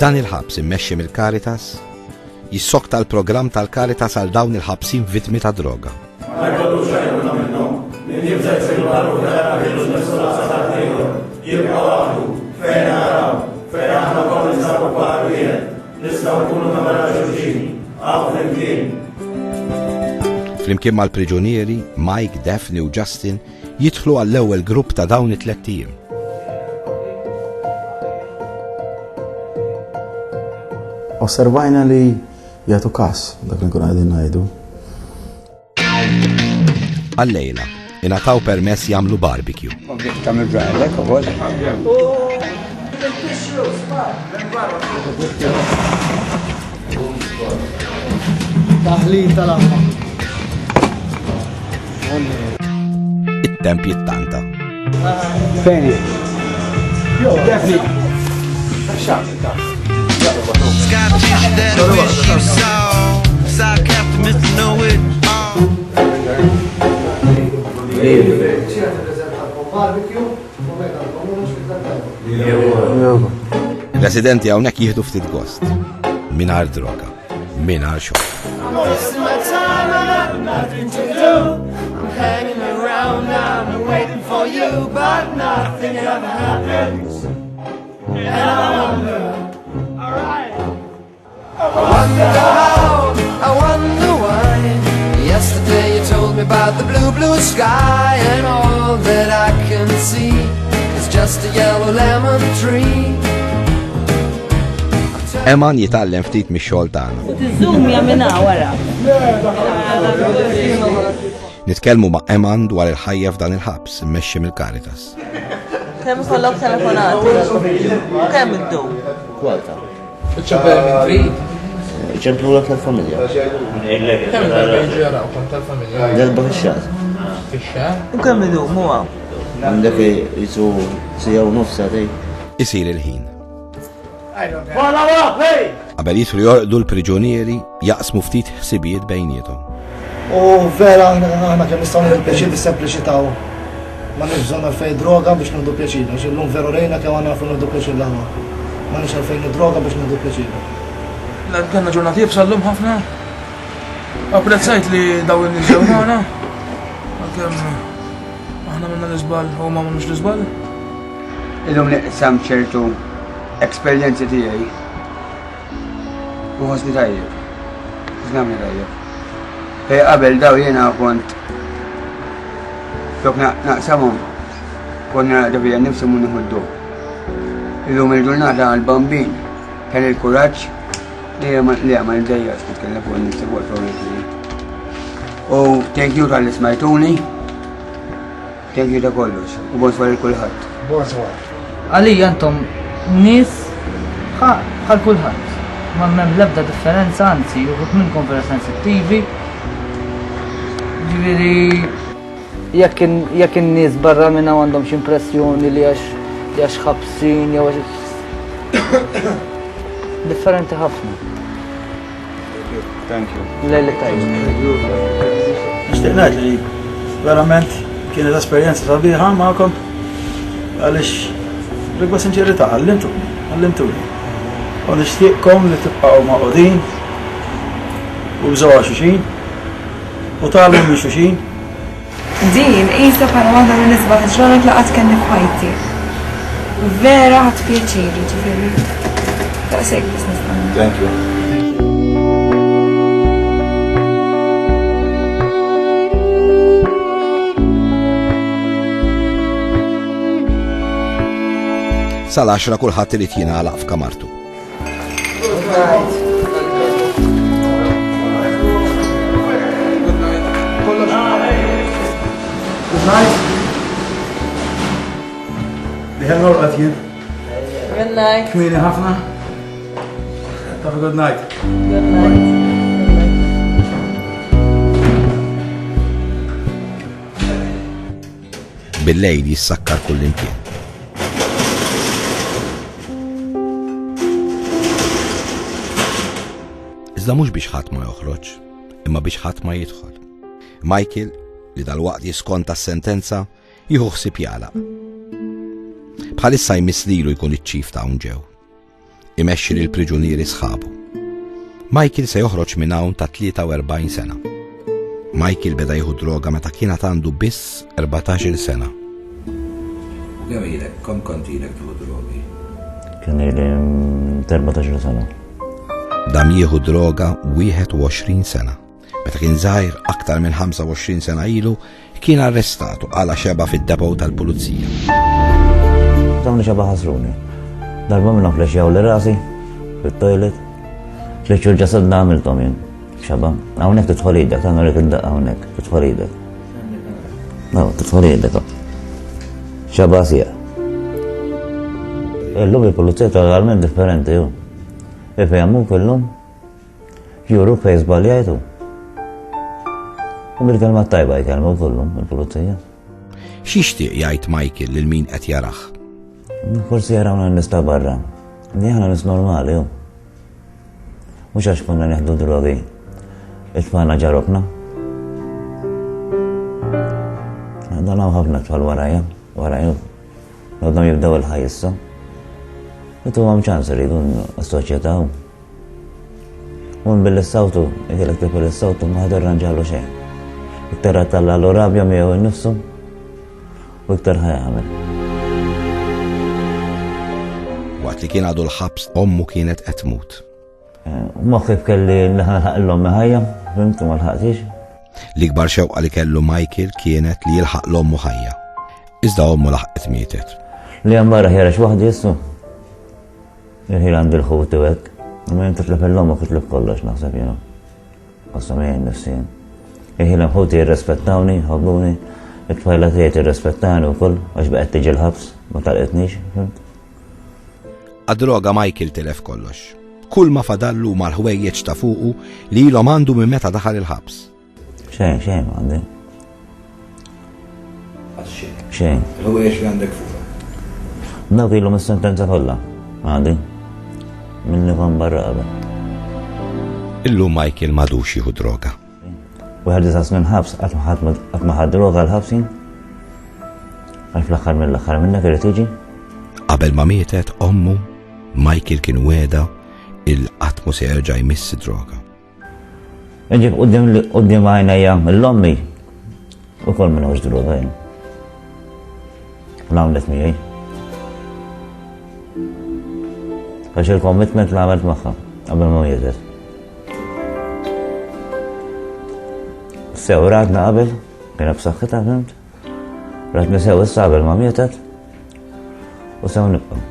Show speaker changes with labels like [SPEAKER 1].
[SPEAKER 1] Dan il-ħabs immexxi mill-Caritas jissokta l-programm tal-Caritas għal dawn il-ħabsin vittmi ta' droga.
[SPEAKER 2] Ma jkollux xejn minnhom min jibżgħu jsiru vera bil-nistola ta' tiegħu jibqa' waħdu fejn naraw fejn aħna wkoll nisabu bħal wieħed nistgħu nkunu nagħmlu xulxin hawn flimkien.
[SPEAKER 1] Flimkien mal-priġunieri, Mike, Daphne u Justin jidħlu għall-ewwel grupp ta' dawn it-tliet ijiem.
[SPEAKER 3] Osservajna li jagħtu każ dak li nkunu qegħdin ngħidu.
[SPEAKER 1] Għallejla, ingħataw permess jagħmlu barbecue.
[SPEAKER 4] Taħlil tal-aħma.
[SPEAKER 1] It-temp jittanta.
[SPEAKER 4] Fejn? Defni.
[SPEAKER 5] Scott tissue that I wish you saw. Sock after Mr. Know It All.
[SPEAKER 1] Residenti hawnhekk jieħdu ftit gost. Mingħajr droga, mingħajr xogħol.
[SPEAKER 6] Hanging around, I'm waiting for you, but nothing ever happens. And I wonder, alright. I wonder how, I wonder why. Yesterday you told me about the blue, blue sky, and all that I can see is just a yellow lemon tree.
[SPEAKER 1] Eman jitgħallem ftit mix-xogħol tagħna.
[SPEAKER 7] Tiżum jagħmilha wara.
[SPEAKER 1] Nitkellmu ma' Eman dwar il-ħajja f'dan il-ħabs immexxi mill-Caritas.
[SPEAKER 7] Kemm ikollok telefonati? Kemm iddum?
[SPEAKER 8] Kwarta. Iċċempel minn trid? Iċċemplu l tal-familja.
[SPEAKER 4] Kemm il-bejġi jaraw kont tal-familja?
[SPEAKER 8] Darba fix-xahar.
[SPEAKER 4] Fix-xahar?
[SPEAKER 7] U kemm idum huwa?
[SPEAKER 8] Għandek jisu sija u nofs għadej.
[SPEAKER 1] Isir il-ħin. Qabel jidħlu jorqdu l-priġunieri jaqsmu ftit ħsibijiet bejniethom.
[SPEAKER 9] U vera aħna kemm nistgħu nagħmlu pjaċir bis-sempliċità ma nix bżonn għalfejn droga biex nagħdu pjaċir, għax illum veru rejna kemm għandna nafu nagħdu pjaċir l-aħwa. Ma nix għalfejn droga biex nagħdu pjaċir.
[SPEAKER 4] Kellna ġurnati jibsallum ħafna. Apprezzajt li daw in-nies ġewna. Kemm aħna minna l-iżbal u ma m'għamlux l-iżbal.
[SPEAKER 10] Illum niqsam ċertu esperjenzi tiegħi. U ħosni tajjeb. Żnamni tajjeb. Qabel daw jiena kont flok naqsamhom konna naqdabija nifsu mu nieħuddu. Illum il-ġurnata għall-bambin kien il-kuraġġ li ma ndejjax nitkellem fuq nifsi fuq il-problemi. U thank you tal-li smajtuni. Thank you ta' kollox. U bonsoir il-kulħadd.
[SPEAKER 9] Bonsoir.
[SPEAKER 11] Għalija intom nies bħal kulħadd. Ma m'hemm l-ebda differenza, anzi, uħud minnkom vera sensittivi. Ġifieri jekk in-nies barra minn hawn għandhom xi impressjoni li għax ħabsin jew differenti ħafna.
[SPEAKER 8] Thank you.
[SPEAKER 11] Lejli tajjeb.
[SPEAKER 9] Nixtieq ngħid li verament kienet esperjenza sabiħa magħkom għaliex rigwa sinċerità għallimtuni. U nixtieqkom li tibqgħu maqgħudin u bżgħu xulxin u tagħmlu minn xulxin.
[SPEAKER 12] Din qisha bħala waħda minn nisbaħ ġranet laqgħat kellni f'ħajti. Vera ħadd pjaċiri ġifieri. Daqshekk biss nista' ngħid.
[SPEAKER 8] Thank you.
[SPEAKER 1] Sal-10 kulħadd irid jingħalaq f'kamartu.
[SPEAKER 9] Diħel norqat jien.
[SPEAKER 7] Good night.
[SPEAKER 9] Kmini ħafna. Have a good night.
[SPEAKER 7] Good night.
[SPEAKER 1] Bil-lejl jissakkar kull imkien. Iżda mhux biex ħadd ma joħroġ, imma biex ħadd ma jidħol. Michael, li dalwaqt jiskonta s-sentenza, jieħu ħsieb jagħlaq. Bħalissa jmiss lilu jkun iċ-ċif ta' hawn ġew. imexxi lil priġunieri sħabu. Michael se joħroġ minn hawn ta' 43 sena. Michael beda jieħu droga meta kienet għandu biss 14 sena.
[SPEAKER 13] Kemm ilek, kom kont ilek tuħu drogi?
[SPEAKER 14] Kien ili 14 sena.
[SPEAKER 1] Dam jieħu droga 21 sena. Meta kien żgħir aktar minn 25 sena ilu, kien arrestatu għala xeba fid-depo tal-pulizija.
[SPEAKER 14] Dawni xeba ħasruni. Darba minna flexjaw li rasi, fit-toilet. Flexju l-ġasad għamiltom jien. Xeba, għawnek titħol idek, għannu li kidda għawnek, titħol idek. No, titħol idek. Xeba sija. Illum il-pulizija totalment differenti ju. Ifejammu kullum, juru fej zbaljajtu. U bil-kelma tajba jkelmu kullum il-pulizija.
[SPEAKER 1] Xixtieq jgħid Michael lil min qed jaraħ?
[SPEAKER 14] Forsi jarawna n-nista barra. Nieħna nis normali ju. Mux għax konna neħdu drogi. Itfana ġarokna. Dan għaw ħafna tfal warajja. Għadhom jibdaw il-ħajissa. Itu għam ċans rridu s-soċietaw. Un bil-sawtu, jgħilek bil-sawtu maħdur ranġalu xejn. Iktar għattalla l-rabja miegħu n-nifsu u iktar ħajamil.
[SPEAKER 1] Waqt li kien għadu l-ħabs, ommu kienet qed tmut.
[SPEAKER 14] Moħħib kelli l-ħaq l-ommi ħajja, fimtu ma l-ħaqtix.
[SPEAKER 1] L-ikbar xewqa li kellu Michael kienet li jilħaq l-ommu ħajja. Iżda ommu laħqet mietet.
[SPEAKER 14] Li għambara ħjarax waħdi jissu. Jirħil għandi l-ħuti u għek. Ma jintitlef l-ommu kitlef kollox naħseb jenu. Għassamijin nifsijin. Jirħil ħuti jirrespettawni, ħabbuni. Il-tfajla tijiet jirrespettani u koll, għax baqet tiġi l-ħabs, ma talqetnix, fimt.
[SPEAKER 1] Għad-droga Michael tilef kollox. Kull ma fadallu mal-ħwejjeġ ta' fuqu li ilhom għandu minn meta daħal il-ħabs.
[SPEAKER 14] Xejn għandi. Xejn.
[SPEAKER 13] Il-ħwejjeġ li għandek fuq.
[SPEAKER 14] Dawk ilhom is-sentenza kollha. Għandi. Minni kon barra qabel.
[SPEAKER 1] Illum Michael m'għadux jieħu droga.
[SPEAKER 14] Wieħed jisas minn ħabs qatt ma ħadd droga l-ħabsin. Għal fl-aħħar mill-aħħar minnek irid tiġi.
[SPEAKER 1] Qabel ma mietet ommu, Michael kien weda il-qatt mu se jerġa' jmiss droga.
[SPEAKER 14] Inġib qudiem għajnejja l-ommi ukoll m'għandux droga jien. L-għamlet miegħi. Għax il-commitment li għamilt magħha qabel ma mietet. Sew radna qabel, kien b'saħħitha fimt. Rat nisew issa qabel ma mietet u sew nibqa'.